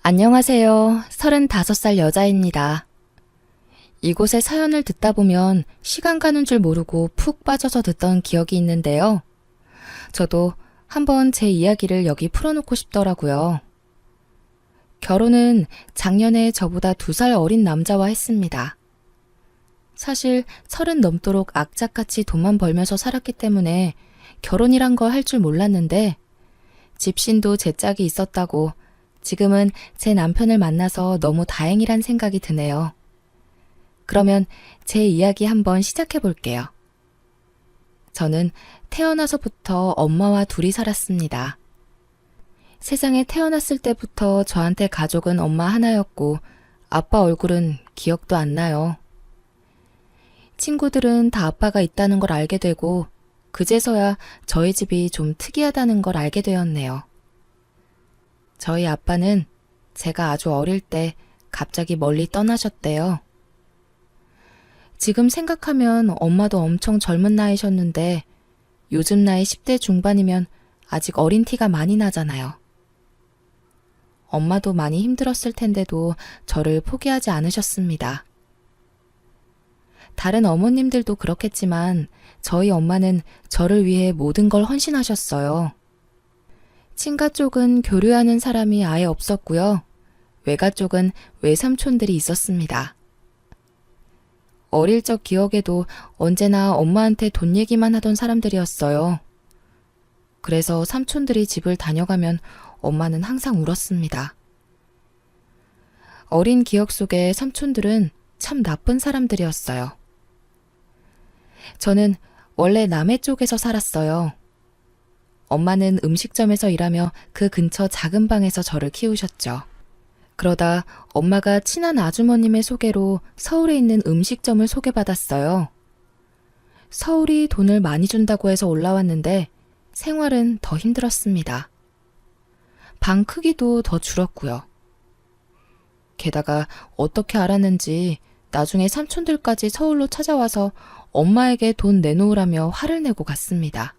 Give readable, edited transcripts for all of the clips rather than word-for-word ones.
안녕하세요. 35살 여자입니다. 이곳의 사연을 듣다 보면 시간 가는 줄 모르고 푹 빠져서 듣던 기억이 있는데요. 저도 한번 제 이야기를 여기 풀어놓고 싶더라고요. 결혼은 작년에 저보다 2살 어린 남자와 했습니다. 사실 30 넘도록 악착같이 돈만 벌면서 살았기 때문에 결혼이란 걸 할 줄 몰랐는데 집신도 제 짝이 있었다고 지금은 제 남편을 만나서 너무 다행이란 생각이 드네요. 그러면 제 이야기 한번 시작해 볼게요. 저는 태어나서부터 엄마와 둘이 살았습니다. 세상에 태어났을 때부터 저한테 가족은 엄마 하나였고 아빠 얼굴은 기억도 안 나요. 친구들은 다 아빠가 있다는 걸 알게 되고 그제서야 저희 집이 좀 특이하다는 걸 알게 되었네요. 저희 아빠는 제가 아주 어릴 때 갑자기 멀리 떠나셨대요. 지금 생각하면 엄마도 엄청 젊은 나이셨는데 요즘 나이 10대 중반이면 아직 어린 티가 많이 나잖아요. 엄마도 많이 힘들었을 텐데도 저를 포기하지 않으셨습니다. 다른 어머님들도 그렇겠지만 저희 엄마는 저를 위해 모든 걸 헌신하셨어요. 친가 쪽은 교류하는 사람이 아예 없었고요. 외가 쪽은 외삼촌들이 있었습니다. 어릴 적 기억에도 언제나 엄마한테 돈 얘기만 하던 사람들이었어요. 그래서 삼촌들이 집을 다녀가면 엄마는 항상 울었습니다. 어린 기억 속에 삼촌들은 참 나쁜 사람들이었어요. 저는 원래 남해 쪽에서 살았어요. 엄마는 음식점에서 일하며 그 근처 작은 방에서 저를 키우셨죠. 그러다 엄마가 친한 아주머님의 소개로 서울에 있는 음식점을 소개받았어요. 서울이 돈을 많이 준다고 해서 올라왔는데 생활은 더 힘들었습니다. 방 크기도 더 줄었고요. 게다가 어떻게 알았는지 나중에 삼촌들까지 서울로 찾아와서 엄마에게 돈 내놓으라며 화를 내고 갔습니다.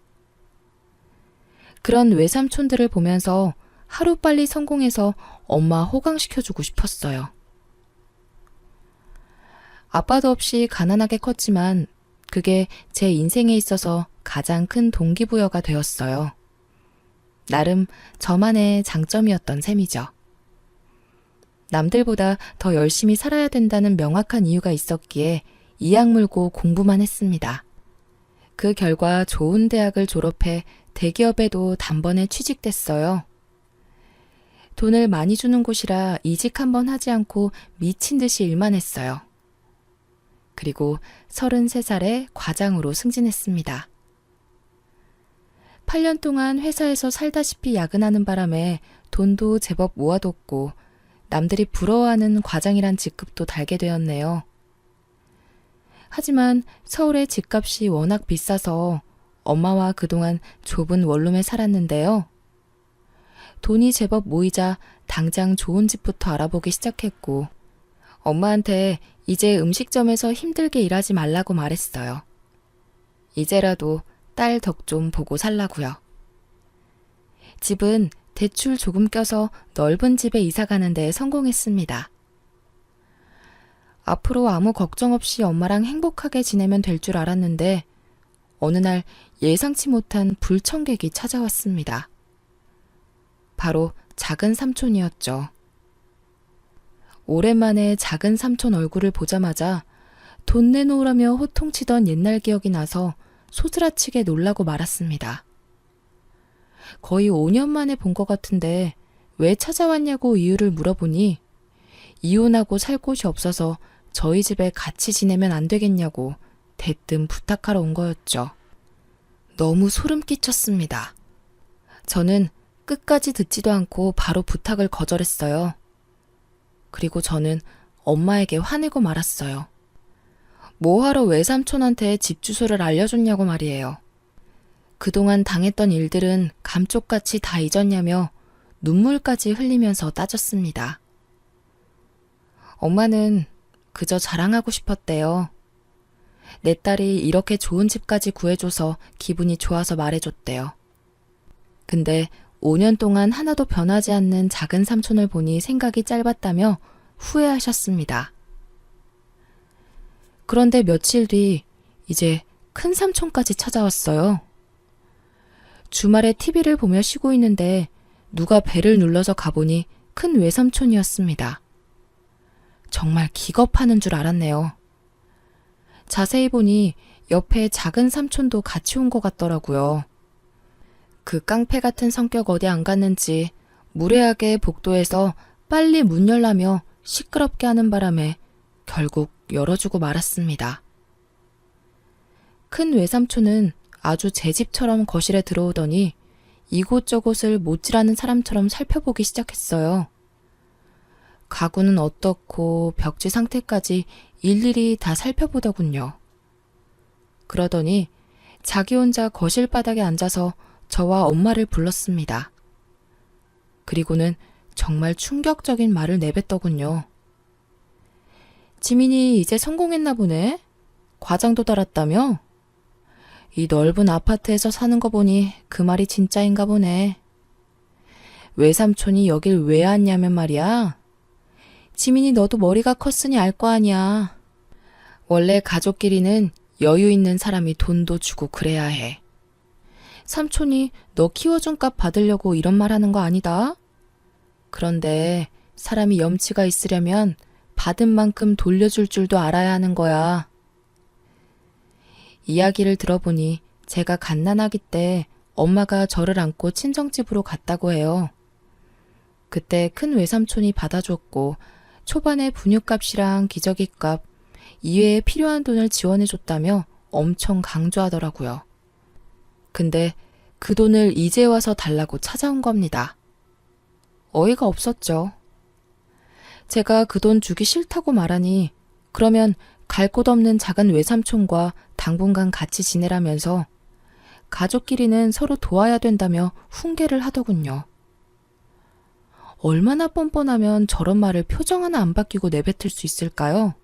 그런 외삼촌들을 보면서 하루빨리 성공해서 엄마 호강시켜주고 싶었어요. 아빠도 없이 가난하게 컸지만 그게 제 인생에 있어서 가장 큰 동기부여가 되었어요. 나름 저만의 장점이었던 셈이죠. 남들보다 더 열심히 살아야 된다는 명확한 이유가 있었기에 이악 물고 공부만 했습니다. 그 결과 좋은 대학을 졸업해 대기업에도 단번에 취직됐어요. 돈을 많이 주는 곳이라 이직 한번 하지 않고 미친 듯이 일만 했어요. 그리고 33살에 과장으로 승진했습니다. 8년 동안 회사에서 살다시피 야근하는 바람에 돈도 제법 모아뒀고 남들이 부러워하는 과장이란 직급도 달게 되었네요. 하지만 서울의 집값이 워낙 비싸서 엄마와 그동안 좁은 원룸에 살았는데요. 돈이 제법 모이자 당장 좋은 집부터 알아보기 시작했고 엄마한테 이제 음식점에서 힘들게 일하지 말라고 말했어요. 이제라도 딸 덕 좀 보고 살라고요. 집은 대출 조금 껴서 넓은 집에 이사 가는 데 성공했습니다. 앞으로 아무 걱정 없이 엄마랑 행복하게 지내면 될 줄 알았는데 어느 날 예상치 못한 불청객이 찾아왔습니다. 바로 작은 삼촌이었죠. 오랜만에 작은 삼촌 얼굴을 보자마자 돈 내놓으라며 호통치던 옛날 기억이 나서 소스라치게 놀라고 말았습니다. 거의 5년 만에 본 것 같은데 왜 찾아왔냐고 이유를 물어보니 이혼하고 살 곳이 없어서 저희 집에 같이 지내면 안 되겠냐고 대뜸 부탁하러 온 거였죠. 너무 소름 끼쳤습니다. 저는 끝까지 듣지도 않고 바로 부탁을 거절했어요. 그리고 저는 엄마에게 화내고 말았어요. 뭐하러 외삼촌한테 집 주소를 알려줬냐고 말이에요. 그동안 당했던 일들은 감쪽같이 다 잊었냐며 눈물까지 흘리면서 따졌습니다. 엄마는 그저 자랑하고 싶었대요. 내 딸이 이렇게 좋은 집까지 구해줘서 기분이 좋아서 말해줬대요. 근데 5년 동안 하나도 변하지 않는 작은 삼촌을 보니 생각이 짧았다며 후회하셨습니다. 그런데 며칠 뒤 이제 큰 삼촌까지 찾아왔어요. 주말에 TV를 보며 쉬고 있는데 누가 벨을 눌러서 가보니 큰 외삼촌이었습니다. 정말 기겁하는 줄 알았네요. 자세히 보니 옆에 작은 삼촌도 같이 온 것 같더라고요. 그 깡패 같은 성격 어디 안 갔는지 무례하게 복도에서 빨리 문 열라며 시끄럽게 하는 바람에 결국 열어주고 말았습니다. 큰 외삼촌은 아주 제 집처럼 거실에 들어오더니 이곳저곳을 못질하는 사람처럼 살펴보기 시작했어요. 가구는 어떻고 벽지 상태까지 일일이 다 살펴보더군요. 그러더니 자기 혼자 거실 바닥에 앉아서 저와 엄마를 불렀습니다. 그리고는 정말 충격적인 말을 내뱉더군요. 지민이 이제 성공했나 보네? 과장도 달았다며? 이 넓은 아파트에서 사는 거 보니 그 말이 진짜인가 보네. 외삼촌이 여길 왜 왔냐면 말이야. 지민이 너도 머리가 컸으니 알 거 아니야. 원래 가족끼리는 여유 있는 사람이 돈도 주고 그래야 해. 삼촌이 너 키워준 값 받으려고 이런 말 하는 거 아니다. 그런데 사람이 염치가 있으려면 받은 만큼 돌려줄 줄도 알아야 하는 거야. 이야기를 들어보니 제가 갓난아기 때 엄마가 저를 안고 친정집으로 갔다고 해요. 그때 큰 외삼촌이 받아줬고 초반에 분유값이랑 기저귀값 이외에 필요한 돈을 지원해줬다며 엄청 강조하더라고요. 근데 그 돈을 이제 와서 달라고 찾아온 겁니다. 어이가 없었죠. 제가 그 돈 주기 싫다고 말하니 그러면 갈 곳 없는 작은 외삼촌과 당분간 같이 지내라면서 가족끼리는 서로 도와야 된다며 훈계를 하더군요. 얼마나 뻔뻔하면 저런 말을 표정 하나 안 바뀌고 내뱉을 수 있을까요?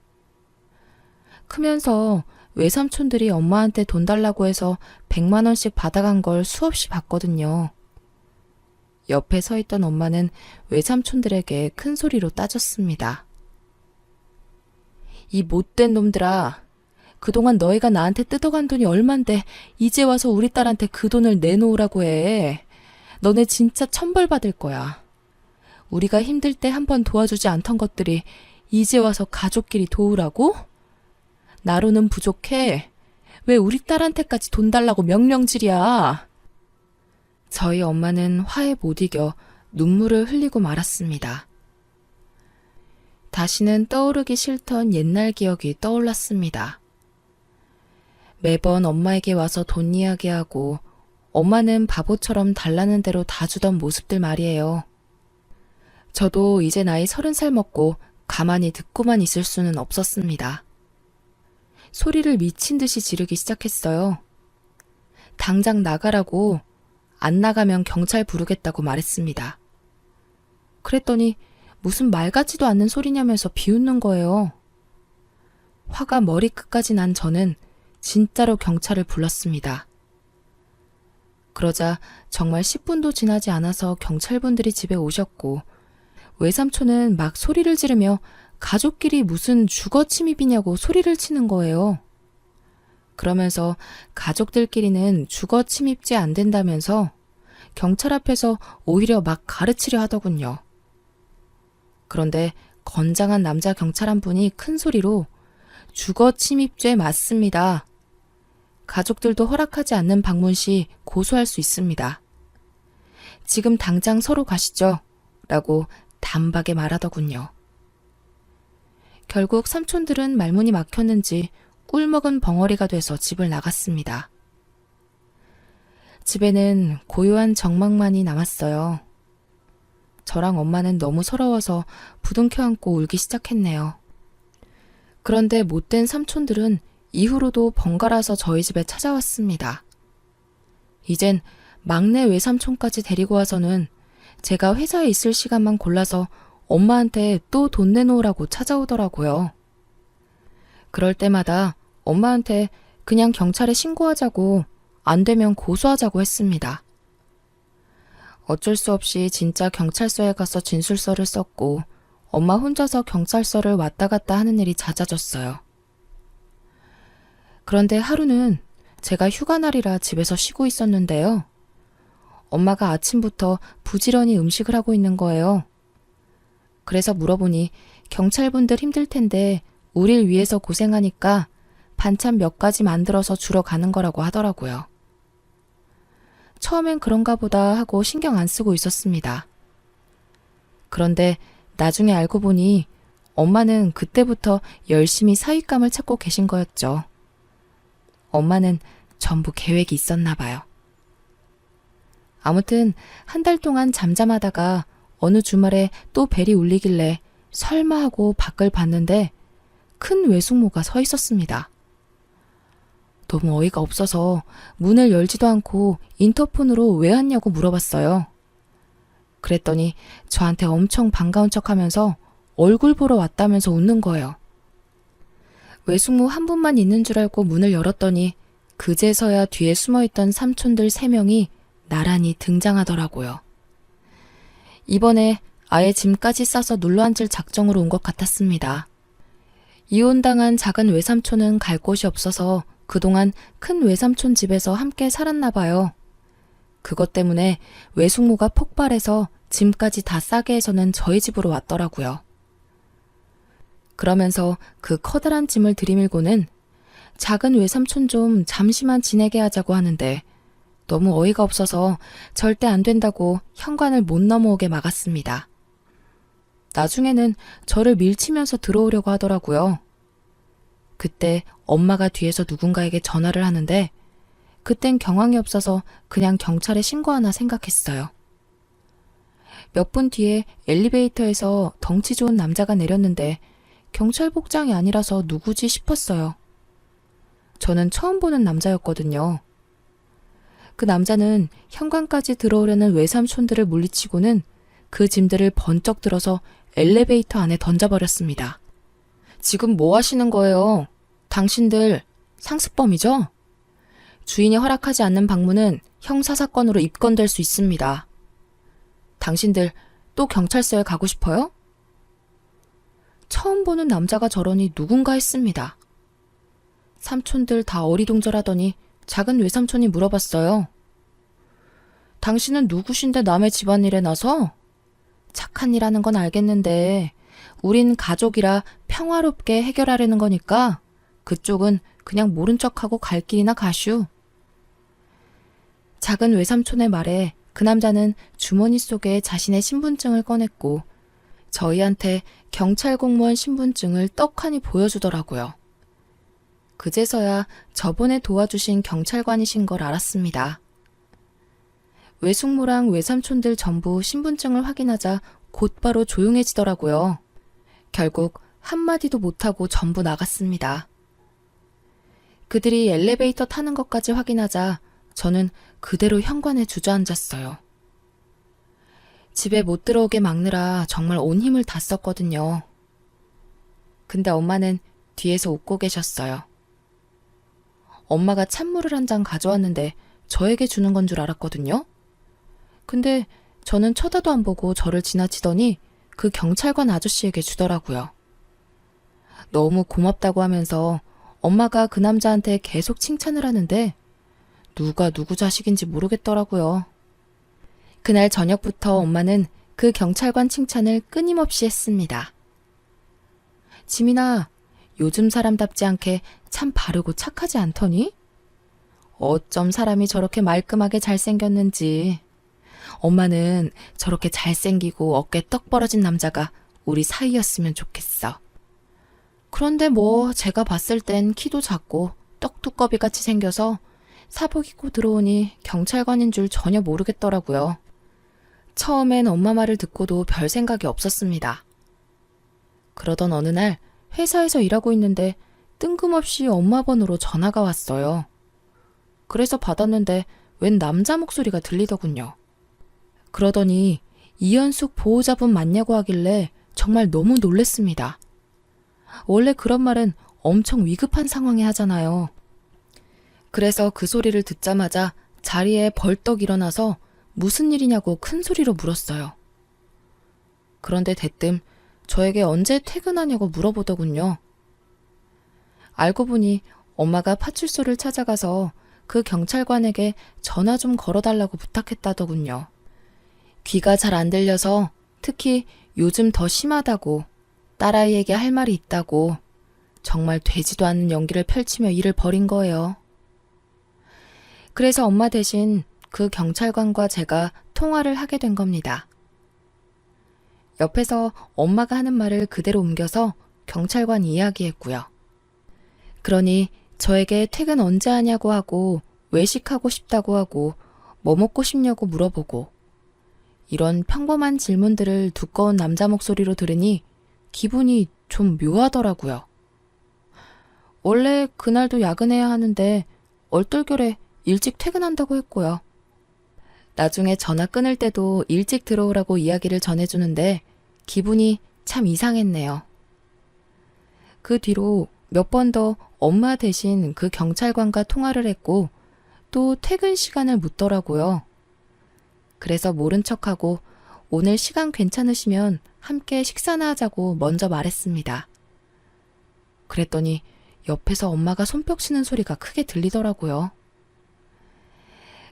크면서 외삼촌들이 엄마한테 돈 달라고 해서 100만 원씩 받아간 걸 수없이 봤거든요. 옆에 서 있던 엄마는 외삼촌들에게 큰 소리로 따졌습니다. 이 못된 놈들아, 그동안 너희가 나한테 뜯어간 돈이 얼만데 이제 와서 우리 딸한테 그 돈을 내놓으라고 해. 너네 진짜 천벌 받을 거야. 우리가 힘들 때 한 번 도와주지 않던 것들이 이제 와서 가족끼리 도우라고? 나로는 부족해. 왜 우리 딸한테까지 돈 달라고 명령질이야? 저희 엄마는 화에 못 이겨 눈물을 흘리고 말았습니다. 다시는 떠오르기 싫던 옛날 기억이 떠올랐습니다. 매번 엄마에게 와서 돈 이야기하고 엄마는 바보처럼 달라는 대로 다 주던 모습들 말이에요. 저도 이제 나이 30살 먹고 가만히 듣고만 있을 수는 없었습니다. 소리를 미친 듯이 지르기 시작했어요. 당장 나가라고, 안 나가면 경찰 부르겠다고 말했습니다. 그랬더니 무슨 말 같지도 않는 소리냐면서 비웃는 거예요. 화가 머리끝까지 난 저는 진짜로 경찰을 불렀습니다. 그러자 정말 10분도 지나지 않아서 경찰분들이 집에 오셨고 외삼촌은 막 소리를 지르며 가족끼리 무슨 주거 침입이냐고 소리를 치는 거예요. 그러면서 가족들끼리는 주거 침입죄 안 된다면서 경찰 앞에서 오히려 막 가르치려 하더군요. 그런데 건장한 남자 경찰 한 분이 큰 소리로 주거 침입죄 맞습니다. 가족들도 허락하지 않는 방문 시 고소할 수 있습니다. 지금 당장 서로 가시죠. 라고 단박에 말하더군요. 결국 삼촌들은 말문이 막혔는지 꿀먹은 벙어리가 돼서 집을 나갔습니다. 집에는 고요한 정막만이 남았어요. 저랑 엄마는 너무 서러워서 부둥켜 안고 울기 시작했네요. 그런데 못된 삼촌들은 이후로도 번갈아서 저희 집에 찾아왔습니다. 이젠 막내 외삼촌까지 데리고 와서는 제가 회사에 있을 시간만 골라서 엄마한테 또 돈 내놓으라고 찾아오더라고요. 그럴 때마다 엄마한테 그냥 경찰에 신고하자고, 안 되면 고소하자고 했습니다. 어쩔 수 없이 진짜 경찰서에 가서 진술서를 썼고 엄마 혼자서 경찰서를 왔다 갔다 하는 일이 잦아졌어요. 그런데 하루는 제가 휴가날이라 집에서 쉬고 있었는데요. 엄마가 아침부터 부지런히 음식을 하고 있는 거예요. 그래서 물어보니 경찰분들 힘들 텐데 우릴 위해서 고생하니까 반찬 몇 가지 만들어서 주러 가는 거라고 하더라고요. 처음엔 그런가 보다 하고 신경 안 쓰고 있었습니다. 그런데 나중에 알고 보니 엄마는 그때부터 열심히 사윗감을 찾고 계신 거였죠. 엄마는 전부 계획이 있었나 봐요. 아무튼 한 달 동안 잠잠하다가 어느 주말에 또 벨이 울리길래 설마 하고 밖을 봤는데 큰 외숙모가 서 있었습니다. 너무 어이가 없어서 문을 열지도 않고 인터폰으로 왜 왔냐고 물어봤어요. 그랬더니 저한테 엄청 반가운 척하면서 얼굴 보러 왔다면서 웃는 거예요. 외숙모 한 분만 있는 줄 알고 문을 열었더니 그제서야 뒤에 숨어있던 삼촌들 3명이 나란히 등장하더라고요. 이번에 아예 짐까지 싸서 눌러앉을 작정으로 온 것 같았습니다. 이혼당한 작은 외삼촌은 갈 곳이 없어서 그동안 큰 외삼촌 집에서 함께 살았나 봐요. 그것 때문에 외숙모가 폭발해서 짐까지 다 싸게 해서는 저희 집으로 왔더라고요. 그러면서 그 커다란 짐을 들이밀고는 작은 외삼촌 좀 잠시만 지내게 하자고 하는데 너무 어이가 없어서 절대 안 된다고 현관을 못 넘어오게 막았습니다. 나중에는 저를 밀치면서 들어오려고 하더라고요. 그때 엄마가 뒤에서 누군가에게 전화를 하는데 그땐 경황이 없어서 그냥 경찰에 신고하나 생각했어요. 몇 분 뒤에 엘리베이터에서 덩치 좋은 남자가 내렸는데 경찰 복장이 아니라서 누구지 싶었어요. 저는 처음 보는 남자였거든요. 그 남자는 현관까지 들어오려는 외삼촌들을 물리치고는 그 짐들을 번쩍 들어서 엘리베이터 안에 던져버렸습니다. 지금 뭐 하시는 거예요? 당신들 상습범이죠? 주인이 허락하지 않는 방문은 형사사건으로 입건될 수 있습니다. 당신들 또 경찰서에 가고 싶어요? 처음 보는 남자가 저러니 누군가 했습니다. 삼촌들 다 어리둥절하더니 작은 외삼촌이 물어봤어요. 당신은 누구신데 남의 집안일에 나서? 착한 일 하는 건 알겠는데 우린 가족이라 평화롭게 해결하려는 거니까 그쪽은 그냥 모른 척하고 갈 길이나 가슈. 작은 외삼촌의 말에 그 남자는 주머니 속에 자신의 신분증을 꺼냈고 저희한테 경찰 공무원 신분증을 떡하니 보여주더라고요. 그제서야 저번에 도와주신 경찰관이신 걸 알았습니다. 외숙모랑 외삼촌들 전부 신분증을 확인하자 곧바로 조용해지더라고요. 결국 한마디도 못하고 전부 나갔습니다. 그들이 엘리베이터 타는 것까지 확인하자 저는 그대로 현관에 주저앉았어요. 집에 못 들어오게 막느라 정말 온 힘을 다 썼거든요. 근데 엄마는 뒤에서 웃고 계셨어요. 엄마가 찬물을 한 잔 가져왔는데 저에게 주는 건 줄 알았거든요. 근데 저는 쳐다도 안 보고 저를 지나치더니 그 경찰관 아저씨에게 주더라고요. 너무 고맙다고 하면서 엄마가 그 남자한테 계속 칭찬을 하는데 누가 누구 자식인지 모르겠더라고요. 그날 저녁부터 엄마는 그 경찰관 칭찬을 끊임없이 했습니다. 지민아, 요즘 사람답지 않게 참 바르고 착하지 않더니? 어쩜 사람이 저렇게 말끔하게 잘생겼는지. 엄마는 저렇게 잘생기고 어깨 떡 벌어진 남자가 우리 사이였으면 좋겠어. 그런데 뭐 제가 봤을 땐 키도 작고 떡두꺼비 같이 생겨서 사복 입고 들어오니 경찰관인 줄 전혀 모르겠더라고요. 처음엔 엄마 말을 듣고도 별 생각이 없었습니다. 그러던 어느 날 회사에서 일하고 있는데 뜬금없이 엄마 번호로 전화가 왔어요. 그래서 받았는데 웬 남자 목소리가 들리더군요. 그러더니 이현숙 보호자분 맞냐고 하길래 정말 너무 놀랬습니다. 원래 그런 말은 엄청 위급한 상황에 하잖아요. 그래서 그 소리를 듣자마자 자리에 벌떡 일어나서 무슨 일이냐고 큰 소리로 물었어요. 그런데 대뜸 저에게 언제 퇴근하냐고 물어보더군요. 알고 보니 엄마가 파출소를 찾아가서 그 경찰관에게 전화 좀 걸어달라고 부탁했다더군요. 귀가 잘 안 들려서 특히 요즘 더 심하다고, 딸아이에게 할 말이 있다고, 정말 되지도 않는 연기를 펼치며 일을 벌인 거예요. 그래서 엄마 대신 그 경찰관과 제가 통화를 하게 된 겁니다. 옆에서 엄마가 하는 말을 그대로 옮겨서 경찰관 이야기했고요. 그러니 저에게 퇴근 언제 하냐고 하고 외식하고 싶다고 하고 뭐 먹고 싶냐고 물어보고 이런 평범한 질문들을 두꺼운 남자 목소리로 들으니 기분이 좀 묘하더라고요. 원래 그날도 야근해야 하는데 얼떨결에 일찍 퇴근한다고 했고요. 나중에 전화 끊을 때도 일찍 들어오라고 이야기를 전해주는데 기분이 참 이상했네요. 그 뒤로 몇 번 더 엄마 대신 그 경찰관과 통화를 했고 또 퇴근 시간을 묻더라고요. 그래서 모른 척하고 오늘 시간 괜찮으시면 함께 식사나 하자고 먼저 말했습니다. 그랬더니 옆에서 엄마가 손뼉 치는 소리가 크게 들리더라고요.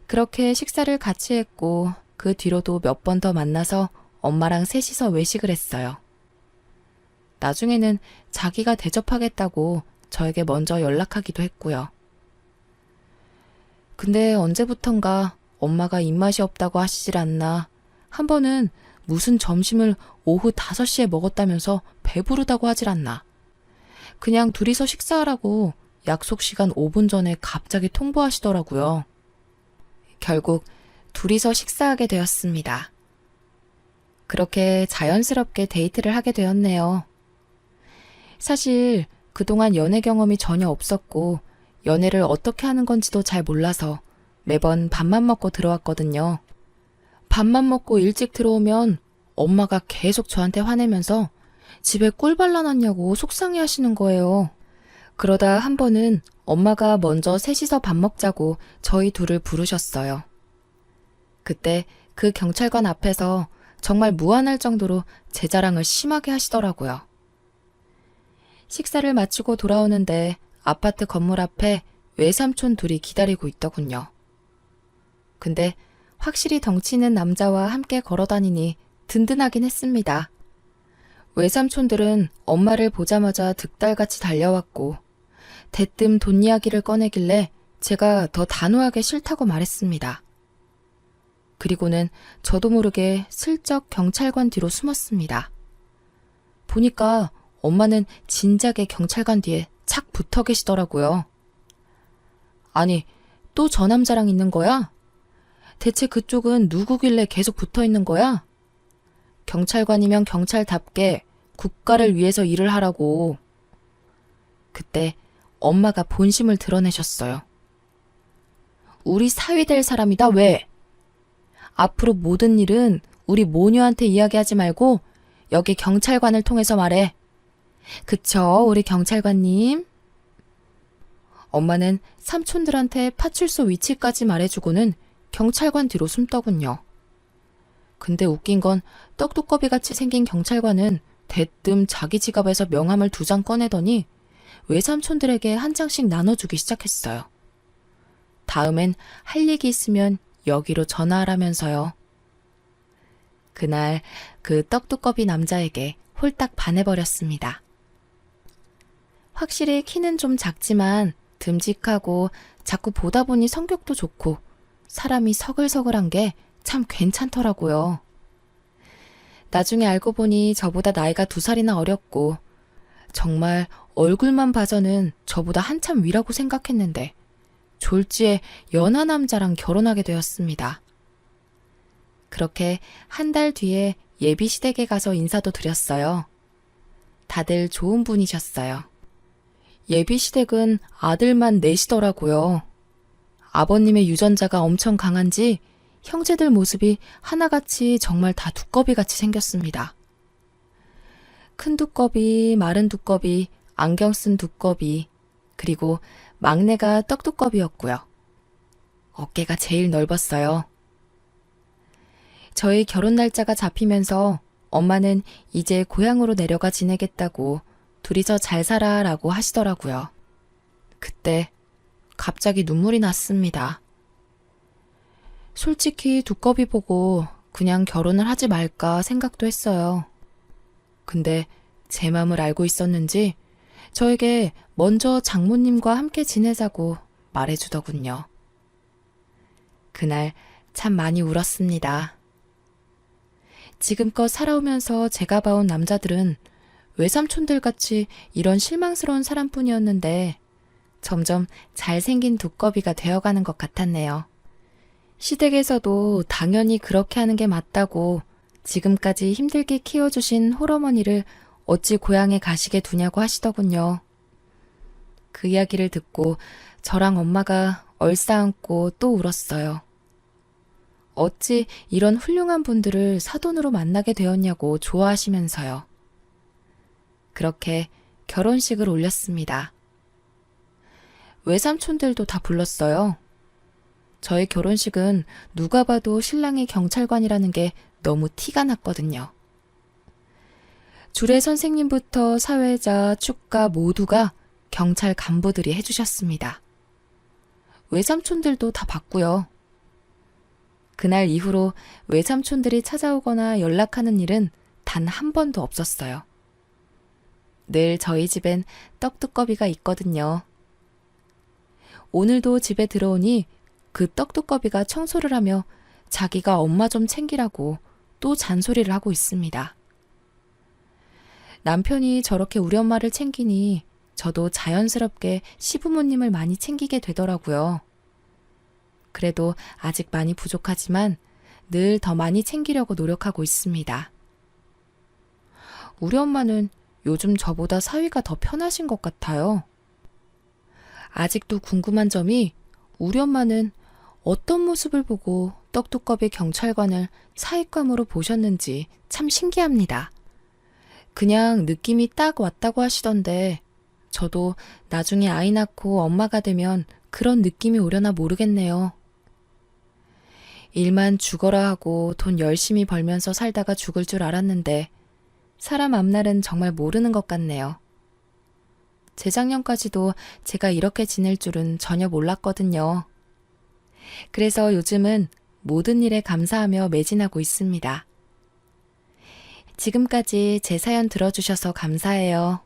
그렇게 식사를 같이 했고 그 뒤로도 몇 번 더 만나서 엄마랑 셋이서 외식을 했어요. 나중에는 자기가 대접하겠다고 저에게 먼저 연락하기도 했고요. 근데 언제부턴가 엄마가 입맛이 없다고 하시질 않나, 한 번은 무슨 점심을 오후 5시에 먹었다면서 배부르다고 하질 않나, 그냥 둘이서 식사하라고 약속 시간 5분 전에 갑자기 통보하시더라고요. 결국 둘이서 식사하게 되었습니다. 그렇게 자연스럽게 데이트를 하게 되었네요. 사실 그동안 연애 경험이 전혀 없었고 연애를 어떻게 하는 건지도 잘 몰라서 매번 밥만 먹고 들어왔거든요. 밥만 먹고 일찍 들어오면 엄마가 계속 저한테 화내면서 집에 꿀 발라놨냐고 속상해 하시는 거예요. 그러다 한 번은 엄마가 먼저 셋이서 밥 먹자고 저희 둘을 부르셨어요. 그때 그 경찰관 앞에서 정말 무안할 정도로 제 자랑을 심하게 하시더라고요. 식사를 마치고 돌아오는데 아파트 건물 앞에 외삼촌 둘이 기다리고 있더군요. 근데 확실히 덩치 있는 남자와 함께 걸어다니니 든든하긴 했습니다. 외삼촌들은 엄마를 보자마자 득달같이 달려왔고 대뜸 돈 이야기를 꺼내길래 제가 더 단호하게 싫다고 말했습니다. 그리고는 저도 모르게 슬쩍 경찰관 뒤로 숨었습니다. 보니까 엄마는 진작에 경찰관 뒤에 착 붙어 계시더라고요. 아니, 또 저 남자랑 있는 거야? 대체 그쪽은 누구길래 계속 붙어 있는 거야? 경찰관이면 경찰답게 국가를 위해서 일을 하라고. 그때 엄마가 본심을 드러내셨어요. 우리 사위 될 사람이다, 왜? 앞으로 모든 일은 우리 모녀한테 이야기하지 말고 여기 경찰관을 통해서 말해. 그쵸, 우리 경찰관님? 엄마는 삼촌들한테 파출소 위치까지 말해주고는 경찰관 뒤로 숨더군요. 근데 웃긴 건 떡두꺼비같이 생긴 경찰관은 대뜸 자기 지갑에서 명함을 2장 꺼내더니 외삼촌들에게 한 장씩 나눠주기 시작했어요. 다음엔 할 얘기 있으면 여기로 전화하라면서요. 그날 그 떡두꺼비 남자에게 홀딱 반해버렸습니다. 확실히 키는 좀 작지만 듬직하고 자꾸 보다 보니 성격도 좋고 사람이 서글서글한 게 참 괜찮더라고요. 나중에 알고 보니 저보다 나이가 2살이나 어렸고 정말 얼굴만 봐서는 저보다 한참 위라고 생각했는데 졸지에 연하 남자랑 결혼하게 되었습니다. 그렇게 한 달 뒤에 예비시댁에 가서 인사도 드렸어요. 다들 좋은 분이셨어요. 예비시댁은 아들만 넷이더라고요. 아버님의 유전자가 엄청 강한지 형제들 모습이 하나같이 정말 다 두꺼비같이 생겼습니다. 큰 두꺼비, 마른 두꺼비, 안경 쓴 두꺼비, 그리고 막내가 떡두꺼비였고요. 어깨가 제일 넓었어요. 저희 결혼 날짜가 잡히면서 엄마는 이제 고향으로 내려가 지내겠다고 둘이서 잘 살아라고 하시더라고요. 그때 갑자기 눈물이 났습니다. 솔직히 두꺼비 보고 그냥 결혼을 하지 말까 생각도 했어요. 근데 제 마음을 알고 있었는지 저에게 먼저 장모님과 함께 지내자고 말해주더군요. 그날 참 많이 울었습니다. 지금껏 살아오면서 제가 봐온 남자들은 외삼촌들 같이 이런 실망스러운 사람뿐이었는데 점점 잘생긴 두꺼비가 되어가는 것 같았네요. 시댁에서도 당연히 그렇게 하는 게 맞다고 지금까지 힘들게 키워주신 홀어머니를 어찌 고향에 가시게 두냐고 하시더군요. 그 이야기를 듣고 저랑 엄마가 얼싸안고 또 울었어요. 어찌 이런 훌륭한 분들을 사돈으로 만나게 되었냐고 좋아하시면서요. 그렇게 결혼식을 올렸습니다. 외삼촌들도 다 불렀어요. 저희 결혼식은 누가 봐도 신랑이 경찰관이라는 게 너무 티가 났거든요. 주례 선생님부터 사회자, 축가 모두가 경찰 간부들이 해주셨습니다. 외삼촌들도 다 봤고요. 그날 이후로 외삼촌들이 찾아오거나 연락하는 일은 단 한 번도 없었어요. 늘 저희 집엔 떡두꺼비가 있거든요. 오늘도 집에 들어오니 그 떡두꺼비가 청소를 하며 자기가 엄마 좀 챙기라고 또 잔소리를 하고 있습니다. 남편이 저렇게 우리 엄마를 챙기니 저도 자연스럽게 시부모님을 많이 챙기게 되더라고요. 그래도 아직 많이 부족하지만 늘 더 많이 챙기려고 노력하고 있습니다. 우리 엄마는 요즘 저보다 사위가 더 편하신 것 같아요. 아직도 궁금한 점이 우리 엄마는 어떤 모습을 보고 떡두꺼비 경찰관을 사윗감으로 보셨는지 참 신기합니다. 그냥 느낌이 딱 왔다고 하시던데 저도 나중에 아이 낳고 엄마가 되면 그런 느낌이 오려나 모르겠네요. 일만 죽어라 하고 돈 열심히 벌면서 살다가 죽을 줄 알았는데 사람 앞날은 정말 모르는 것 같네요. 재작년까지도 제가 이렇게 지낼 줄은 전혀 몰랐거든요. 그래서 요즘은 모든 일에 감사하며 매진하고 있습니다. 지금까지 제 사연 들어주셔서 감사해요.